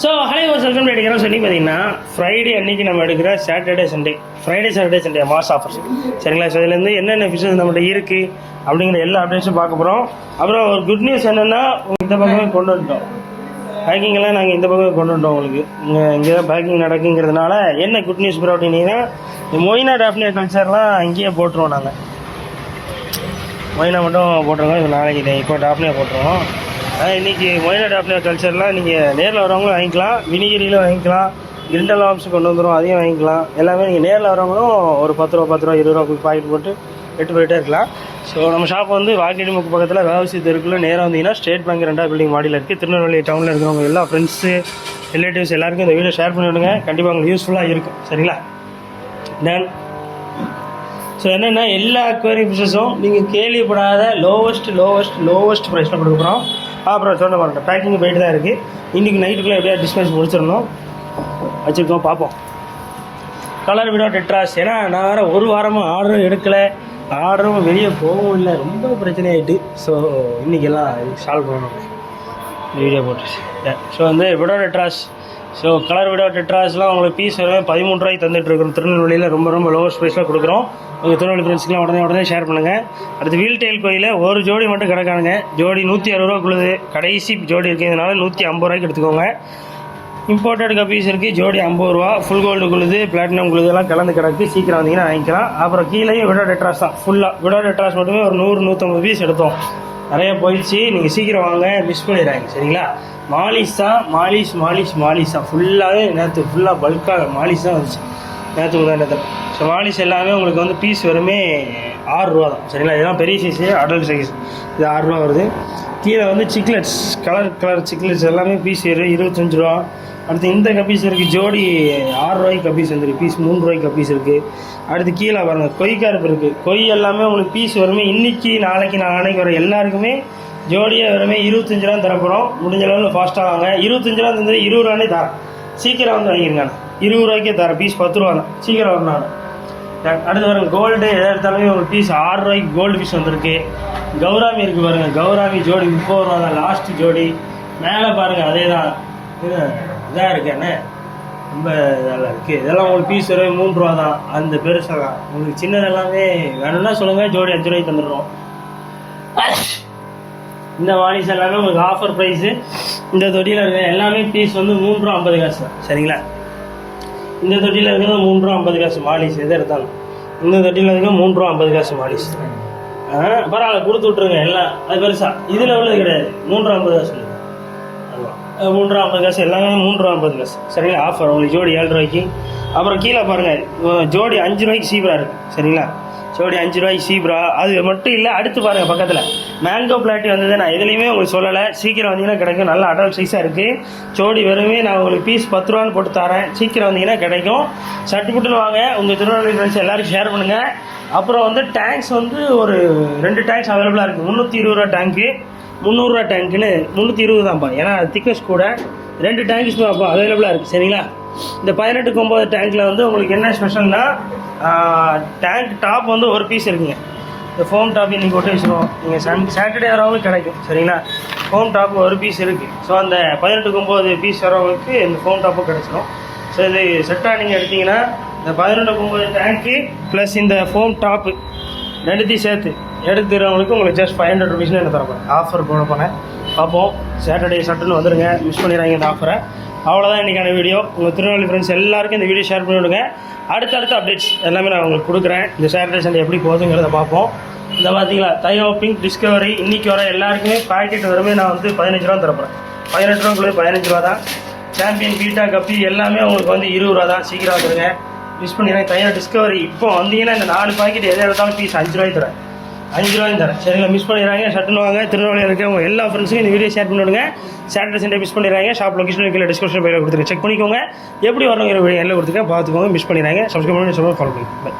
So hello welcome எடுக்கிறோம் சொல்லி பார்த்தீங்கன்னா ஃப்ரைடே அன்றைக்கி நம்ம எடுக்கிற சாட்டர்டே சண்டே மாஸ் ஆஃபர்ஸ் சரிங்களா. ஸோ இதுலேருந்து என்னென்ன ஃபிஷஸ் நம்மகிட்ட இருக்குது அப்படிங்கிற எல்லா அப்டேட்ஸும் பார்க்க போகிறோம். அப்புறம் ஒரு குட் நியூஸ் என்னென்னா இந்த பக்கமே கொண்டு வந்துட்டோம், பேக்கிங்கெல்லாம் நாங்கள் இந்த பக்கம் கொண்டு வந்துட்டோம். உங்களுக்கு இங்கே தான் பேக்கிங் நடக்குங்கிறதுனால என்ன குட் நியூஸ் ப்ரோ அப்படின்னீங்கன்னா, மொய்னா டாஃப்னியா கல்ச்சர்லாம் இங்கேயே போட்டுருவோம். நாங்கள் மொய்னா மட்டும் போட்டுருவோம். இப்போ நாளைக்கு இப்போ டாஃப்னியா போட்டுருவோம். இன்றைக்கி மொய்னா டாஃப்னியா கல்ச்சர்லாம் நீங்கள் நேரில் வரவங்களும் வாங்கிக்கலாம், வினிகிரியிலும் வாங்கிக்கலாம், கிரிண்டல் ஆம்ஸ் கொண்டு வந்துடும் அதையும் வாங்கிக்கலாம். எல்லாமே நீங்கள் நேரில் வரவங்களும் ஒரு 10 ரூபா 20 ரூபா பாக்கெட் போட்டு எட்டு போயிட்டே இருக்கலாம். ஸோ நம்ம ஷாப் வந்து வாக்கியடிமுக்கு பக்கத்தில் வேவசி தெருக்குள்ளே நேராக வந்தீங்கன்னா ஸ்டேட் பேங்க் 2வது பில்டிங் மாடியில் இருக்குது. திருநெல்வேலி டவுனில் இருக்கிறவங்க எல்லா ஃப்ரெண்ட்ஸு ரிலேட்டிவ்ஸ் எல்லாருக்கும் இந்த வீடியோ ஷேர் பண்ணி விடுங்க, கண்டிப்பாக உங்களுக்கு யூஸ்ஃபுல்லாக இருக்கும் சரிங்களா. தென் ஸோ என்னென்னா எல்லா அக்வேரியம் ஃபிஷஸும் நீங்கள் கேள்விப்படாத லோவஸ்ட் ப்ரைஸில் கொடுக்க போகிறோம். அப்புறம் சொல்ல மாட்டேன், பேக்கிங் போயிட்டு தான் இருக்குது. இன்றைக்கி நைட்டுக்குள்ளே எப்படியா டிஸ்பேச் முடிச்சிடணும் வச்சுருக்கோம், பார்ப்போம். கலர் விடோ டெட்ராஸ், ஏன்னா நான் வேறு ஒரு வாரமாக ஆர்டரும் எடுக்கலை, ஆர்டரும் வெளியே போகவும் இல்லை, ரொம்ப பிரச்சனையாயிட்டு. ஸோ இன்றைக்கெல்லாம் சால்வ் பண்ணணும், வீடியோ போட்டுருச்சு. ஸோ வந்து widow tetras, so colour widow டெட்ராஸ்லாம் உங்களுக்கு பீஸ் வர 13 ரூபாய்க்கு தந்துட்டுருக்கோம். திருநெல்வேலியில் ரொம்ப லோவஸ்ட் ப்ரைஸில் கொடுக்குறோம். உங்கள் திருநெல்வேலி ஃப்ரெண்ட்ஸ்க்குலாம் உடனே ஷேர் பண்ணுங்கள். அடுத்து வீல் டெயில் கோயிலில் ஒரு ஜோடி மட்டும் கிடக்கானுங்க, ஜோடி 160 ரூபாக்குள்ளது, கடைசி ஜோடி இருக்கிறதுனால 150 ரூபாய்க்கு எடுத்துக்கோங்க. இம்போர்ட்டட் கப்பீஸ் இருக்குது, ஜோடி 50 ரூபா, ஃபுல் கோல்டுக்குள்ளது பிளாட்டினம் குழுதெல்லாம் கலந்து கிடக்கு, சீக்கிரம் வந்தீங்கன்னா வாங்கிக்கலாம். அப்புறம் கீழேயும் விடோ டெட்ராஸ் தான் ஃபுல்லாக, விடோ டெட்ராஸ் மட்டுமே ஒரு 100-150 பீஸ் எடுத்தோம், நிறைய போயிடுச்சு. நீங்கள் சீக்கிரம் வாங்க, மிஸ் பண்ணிடுறாங்க சரிங்களா. மாலிஷ் தான் ஃபுல்லாகவே நேற்று ஃபுல்லாக பல்காக மாலிஷ் தான் வந்துச்சு நேற்று உதாரணத்தில். ஸோ மாலிஷ் எல்லாமே உங்களுக்கு வந்து பீஸ் வருமே 6 ரூபா தான் சரிங்களா. இதெல்லாம் பெரிய சைஸு, அடல்ட் சைஸ், இது 6 ரூபா வருது. கீழே வந்து சிக்லெட்ஸ், கலர் சிக்லெட்ஸ் எல்லாமே பீஸ் 25 ரூபா. அடுத்து இந்த கப்பீஸ் இருக்குது, ஜோடி 6 ரூபாய்க்கு கப்பீஸ் வந்துருக்கு, பீஸ் 3 ரூபாய்க்கு கப்பீஸ் இருக்குது. அடுத்து கீழே பாருங்கள் கொய் கார்ப்பு இருக்குது, கொய் எல்லாமே உங்களுக்கு பீஸ் வருமே இன்றைக்கி நாளைக்கு வர எல்லாருக்குமே ஜோடியாக வருமே 25 ரூபா தரப்போகிறோம். முடிஞ்ச அளவில் ஃபாஸ்ட்டாக வாங்க. 25 ரூபா தந்தது 20 ரூபானே தரேன், சீக்கிரம் வந்து வாங்கிருங்க. 20 ரூபாய்க்கே தரேன், பீஸ் 10 ரூபா தான், சீக்கிரம் வரணும். அடுத்து பாருங்கள் கோல்டு, எதாக எடுத்தாலுமே ஒரு பீஸ் 6 ரூபாய்க்கு கோல்டு பீஸ் வந்திருக்கு. கௌராமி இருக்குது பாருங்கள், கௌராமி ஜோடி 30 ரூபா தான் லாஸ்ட் ஜோடி. மேலே பாருங்கள் அதே தான், இதாக இருக்கேண்ணே, ரொம்ப இதெல்லாம் இருக்குது. இதெல்லாம் உங்களுக்கு பீஸ் வர 3 ரூபா தான், அந்த பெருசாக தான். உங்களுக்கு சின்னது எல்லாமே வேணும்னா சொல்லுங்கள், ஜோடி 5 ரூபாய்க்கு தந்துடுறோம். இந்த வாலிஸ் எல்லாமே உங்களுக்கு ஆஃபர் ப்ரைஸு. இந்த தொட்டியில் இருக்கிற எல்லாமே பீஸ் வந்து 3 ரூபா 50 காசு தான் சரிங்களா. இந்த தொட்டியில் இருக்கிறது 3 ரூபா 50 காசு மாலிஸ், எதை எடுத்தாலும் இந்த தொட்டியில் இருக்கிற 3 ரூபா 50 காசு மாலிஸ். பரவாயில்ல, கொடுத்து விட்ருங்க எல்லாம், அது பெருசாக இதில் உள்ளது கிடையாது. 3 ரூபா 50 காசு, ஆமாம் 3 ரூபா 50 காசு, எல்லாமே 3 ரூபா 50 காசு சரிங்களா. ஆஃபர் உங்களுக்கு ஜோடி 7 ரூபாய்க்கு. அப்புறம் கீழே பாருங்கள் ஜோடி 5 ரூபாய்க்கு சீப்ரா இருக்குது சரிங்களா. ஜோடி 5 ரூபாய்க்கு சீப்ரா, அது மட்டும் இல்லை. அடுத்து பாருங்கள் பக்கத்தில் மேங்கோ பிளாட்டி வந்தது, நான் எதுலேயுமே உங்களுக்கு சொல்லலை, சீக்கிரம் வந்தீங்கன்னா கிடைக்கும். நல்ல அடல்ட் சைஸாக இருக்குது. ஜோடி வெறுமே நான் உங்களுக்கு பீஸ் 10 ரூபான்னு போட்டு தரேன், சீக்கிரம் வந்தீங்கன்னா கிடைக்கும். சட்டுப்புட்டுன்னு வாங்க, உங்கள் திருநெல்வேலி ஃப்ரெண்ட்ஸ் எல்லாருக்கும் ஷேர் பண்ணுங்கள். அப்புறம் வந்து டேங்க்ஸ் வந்து ஒரு 2 டேங்க்ஸ் அவைலபிளாக இருக்குது. 320 ரூபா டேங்க்கு, 300 ரூபா டேங்க்குன்னு 320 தான்ப்பா, ஏன்னா திக்னஸ் கூட. 2 டேங்க்ஸ் அப்போ அவைலபிளாக இருக்குது சரிங்களா. இந்த 18-9 டேங்க்கில் வந்து உங்களுக்கு என்ன ஸ்பெஷல்னா, டேங்க் டாப் வந்து ஒரு பீஸ் இருக்குங்க. இந்த ஃபோம் டாப் இன்றைக்கி ஒட்டி வச்சுருவோம், நீங்கள் சாட்டர்டே வரவங்க கிடைக்கும் சரிங்களா. ஃபோம் டாப் ஒரு பீஸ் இருக்குது. ஸோ அந்த 18-9 பீஸ் வரவங்களுக்கு இந்த ஃபோம் டாப்பும் கிடச்சிடும். ஸோ இது செட்டாக நீங்கள் எடுத்திங்கன்னா இந்த 18-9 டேங்க்கு ப்ளஸ் இந்த ஃபோம் டாப்பு 2த்தையும் சேர்த்து எடுத்துக்கிறவங்களுக்கு உங்களுக்கு ஜஸ்ட் 500 ருபீஸ்னு என்ன தரப்பேன், ஆஃபர் போட போனேன். பார்ப்போம், சாட்டர்டே சட்டுன்னு வந்துடுங்க, மிஸ் பண்ணிடுறாங்க இந்த ஆஃபரை. அவ்வளோதான் இன்றைக்கான வீடியோ. உங்கள் திருநெல்வேலி ஃப்ரெண்ட்ஸ் எல்லாருக்கும் இந்த வீடியோ ஷேர் பண்ணி விடுங்க. அடுத்த அப்டேட்ஸ் எல்லாமே நான் உங்களுக்கு கொடுக்குறேன். இந்த சாட்டர்டே சண்டே எப்படி போகுதுங்கிறத பார்ப்போம். இந்த பார்த்தீங்களா தையோ பிங்க் டிஸ்கவரி இன்றைக்கி வர எல்லாருக்குமே பாக்கெட் வருமே நான் வந்து 15 ரூபா தரப்போகிறேன். 18 ரூபாக்குள்ளே 15 ரூபா தான். சாம்பியன் பீட்டா கப்பி எல்லாமே உங்களுக்கு வந்து 20 ரூபா தான், சீக்கிரம் வந்துடுங்க, மிஸ் பண்ணிடுறேன். தையோ டிஸ்கவரி இப்போ வந்தீங்கன்னா இந்த 4 பாக்கெட் எதை எடுத்தாலும் பீஸ் 5 ரூபாய்க்கு தரேன், 5 ரூபாய்க்கு தரேன் சரிங்களா. மிஸ் பண்ணிடுறாங்க, சட்டுன்னு வாங்க. திருநெல்வேலியில் இருக்க உங்கள் எல்லா ஃப்ரெண்ட்ஸுக்கும் இந்த வீடியோ ஷேர் பண்ணிவிடுங்க. சாட்டர்டே சண்டே மிஸ் பண்ணிடுறாங்க. ஷாப் லொக்கேஷன் கீழே டிஸ்கிரிப்ஷன் பையில் கொடுத்துருங்க, செக் பண்ணிக்கோங்க. எப்படி வரணுங்கிற வீடியோ எல்லாம் கொடுத்துருக்கேன், பார்த்துக்கோங்க. மிஸ் பண்ணிடுறாங்க. சப்ஸ்கிரைப் பண்ணி ஃபாலோ பண்ணுங்க. பை.